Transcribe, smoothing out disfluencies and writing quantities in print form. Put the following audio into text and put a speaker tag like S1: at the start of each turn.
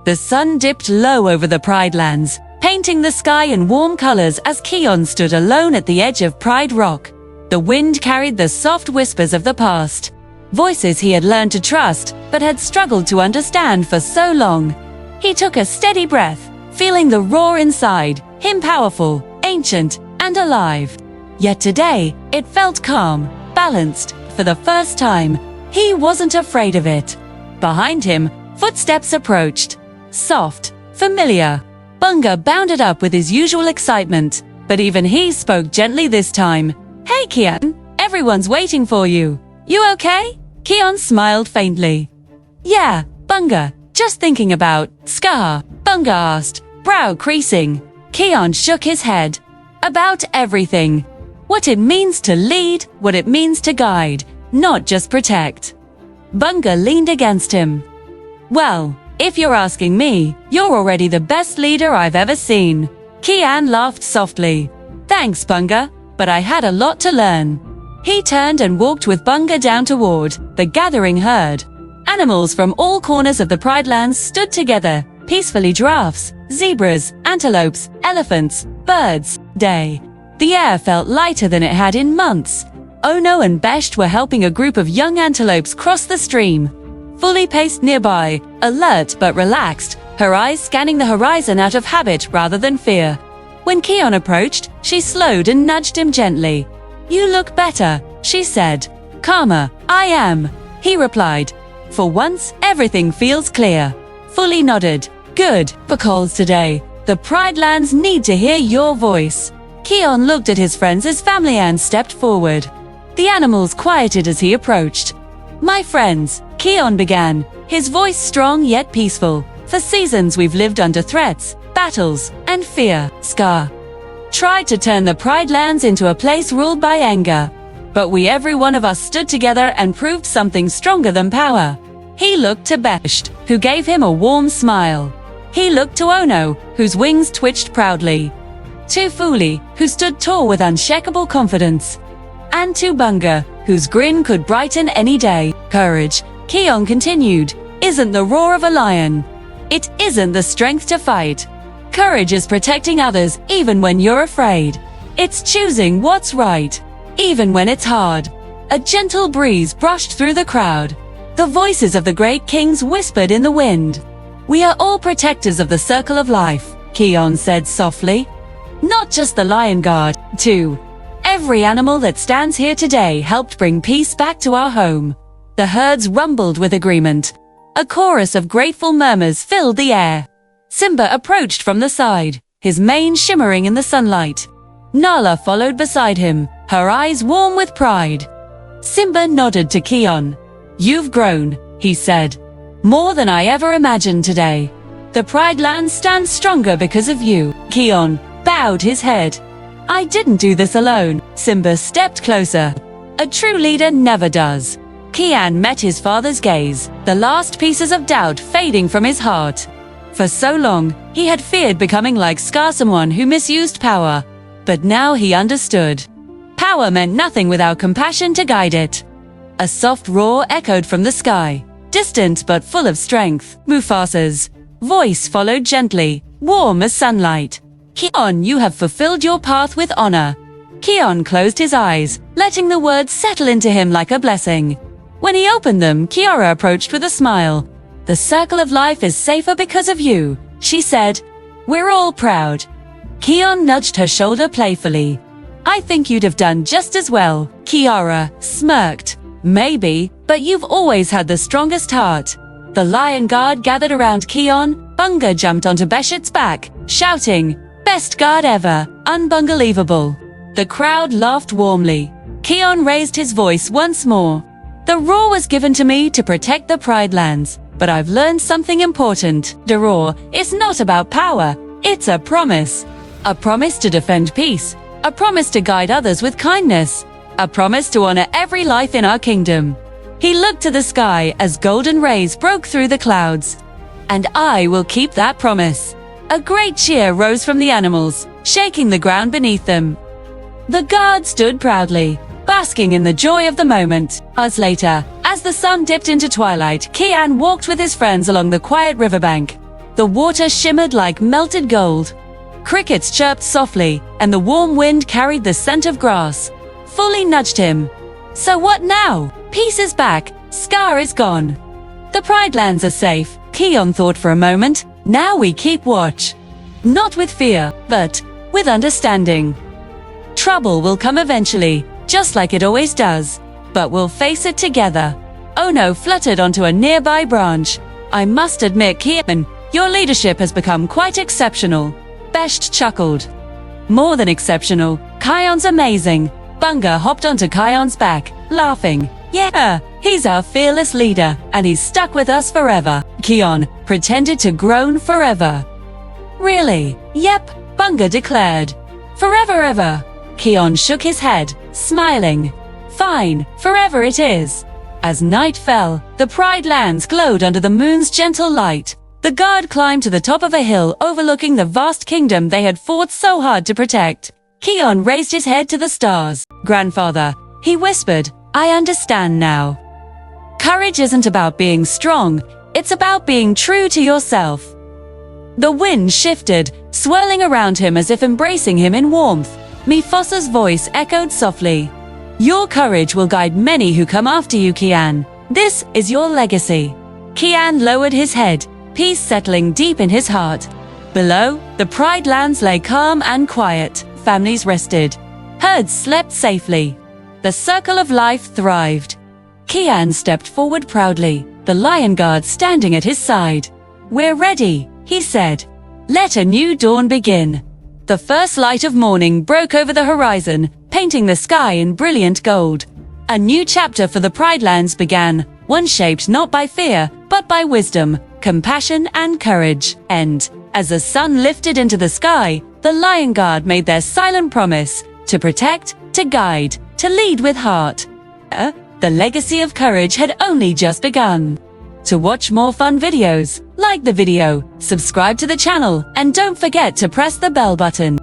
S1: The sun dipped low over the Pride Lands, painting the sky in warm colors as Kion stood alone at the edge of Pride Rock. The wind carried the soft whispers of the past, voices he had learned to trust but had struggled to understand for so long. He took a steady breath, feeling the roar inside, him powerful, ancient, and alive. Yet today, it felt calm, balanced. For the first time, he wasn't afraid of it. Behind him, footsteps approached. Soft, familiar. Bunga bounded up with his usual excitement, but even he spoke gently this time. "Hey Kion, everyone's waiting for you. You okay?" Kion smiled faintly. "Yeah, Bunga, just thinking about Scar," Bunga asked, brow creasing. Kion shook his head. "About everything. What it means to lead, what it means to guide, not just protect." Bunga leaned against him. "Well, if you're asking me, you're already the best leader I've ever seen." Kion laughed softly. "Thanks, Bunga, but I had a lot to learn." He turned and walked with Bunga down toward the gathering herd. Animals from all corners of the Pride Lands stood together, peacefully. Giraffes, zebras, antelopes, elephants, birds. The air felt lighter than it had in months. Ono and Beshte were helping a group of young antelopes cross the stream. Fuli paced nearby, alert but relaxed, her eyes scanning the horizon out of habit rather than fear. When Kion approached, she slowed and nudged him gently. "You look better," she said. "Calmer, I am," he replied. "For once, everything feels clear." Fuli nodded. "Good, for calls today. The Pride Lands need to hear your voice." Kion looked at his friends as family and stepped forward. The animals quieted as he approached. "My friends," Kion began, his voice strong yet peaceful. "For seasons we've lived under threats, battles, and fear. Scar tried to turn the Pride Lands into a place ruled by anger. But every one of us stood together and proved something stronger than power." He looked to Beshte, who gave him a warm smile. He looked to Ono, whose wings twitched proudly. To Fuli, who stood tall with unshakable confidence. And to Bunga, whose grin could brighten any day. "Courage," Kion continued, "isn't the roar of a lion. It isn't the strength to fight. Courage is protecting others even when you're afraid. It's choosing what's right, even when it's hard." A gentle breeze brushed through the crowd. The voices of the great kings whispered in the wind. "We are all protectors of the circle of life," Kion said softly. "Not just the Lion Guard, too. Every animal that stands here today helped bring peace back to our home." The herds rumbled with agreement. A chorus of grateful murmurs filled the air. Simba approached from the side, his mane shimmering in the sunlight. Nala followed beside him, her eyes warm with pride. Simba nodded to Kion. "You've grown," he said. "More than I ever imagined today. The Pride Lands stands stronger because of you." Kion bowed his head. "I didn't do this alone." Simba stepped closer. "A true leader never does." Kion met his father's gaze, the last pieces of doubt fading from his heart. For so long, he had feared becoming like Scar, someone who misused power. But now he understood. Power meant nothing without compassion to guide it. A soft roar echoed from the sky, distant but full of strength. Mufasa's voice followed gently, warm as sunlight. "Kion, you have fulfilled your path with honor." Kion closed his eyes, letting the words settle into him like a blessing. When he opened them, Kiora approached with a smile. "The circle of life is safer because of you," she said. "We're all proud." Kion nudged her shoulder playfully. "I think you'd have done just as well." Kiora smirked. "Maybe, but you've always had the strongest heart." The Lion Guard gathered around Kion. Bunga jumped onto Beshte's back, shouting, "Best guard ever, unbelievable." The crowd laughed warmly. Kion raised his voice once more. "The roar was given to me to protect the Pride Lands, but I've learned something important. The roar is not about power, it's a promise. A promise to defend peace, a promise to guide others with kindness, a promise to honor every life in our kingdom." He looked to the sky as golden rays broke through the clouds. "And I will keep that promise." A great cheer rose from the animals, shaking the ground beneath them. The guard stood proudly, basking in the joy of the moment. Hours later, as the sun dipped into twilight, Kion walked with his friends along the quiet riverbank. The water shimmered like melted gold. Crickets chirped softly, and the warm wind carried the scent of grass. Fuli nudged him. So what now? Peace is back, Scar is gone. The Pride Lands are safe, Kion thought for a moment. Now we keep watch. Not with fear, but with understanding. Trouble will come eventually, just like it always does. But we'll face it together. Ono fluttered onto a nearby branch. I must admit, Kion, your leadership has become quite exceptional. Beshte chuckled. More than exceptional, Kion's amazing. Bunga hopped onto Kion's back, laughing. Yeah, he's our fearless leader, and he's stuck with us forever. Kion pretended to groan forever. Really? Yep, Bunga declared. Forever ever. Kion shook his head, smiling. Fine, forever it is. As night fell, the Pride Lands glowed under the moon's gentle light. The guard climbed to the top of a hill overlooking the vast kingdom they had fought so hard to protect. Kion raised his head to the stars. Grandfather, he whispered, I understand now. Courage isn't about being strong, it's about being true to yourself. The wind shifted, swirling around him as if embracing him in warmth. Mifosa's voice echoed softly. Your courage will guide many who come after you, Kion. This is your legacy. Kion lowered his head, peace settling deep in his heart. Below, the Pride Lands lay calm and quiet. Families rested. Herds slept safely. The circle of life thrived. Kion stepped forward proudly, the lion guard standing at his side. We're ready, he said. Let a new dawn begin. The first light of morning broke over the horizon, painting the sky in brilliant gold. A new chapter for the Pride Lands began, one shaped not by fear, but by wisdom, compassion, and courage. And, as the sun lifted into the sky, the Lion Guard made their silent promise to protect, to guide, to lead with heart. The legacy of courage had only just begun. To watch more fun videos, like the video, subscribe to the channel, and don't forget to press the bell button.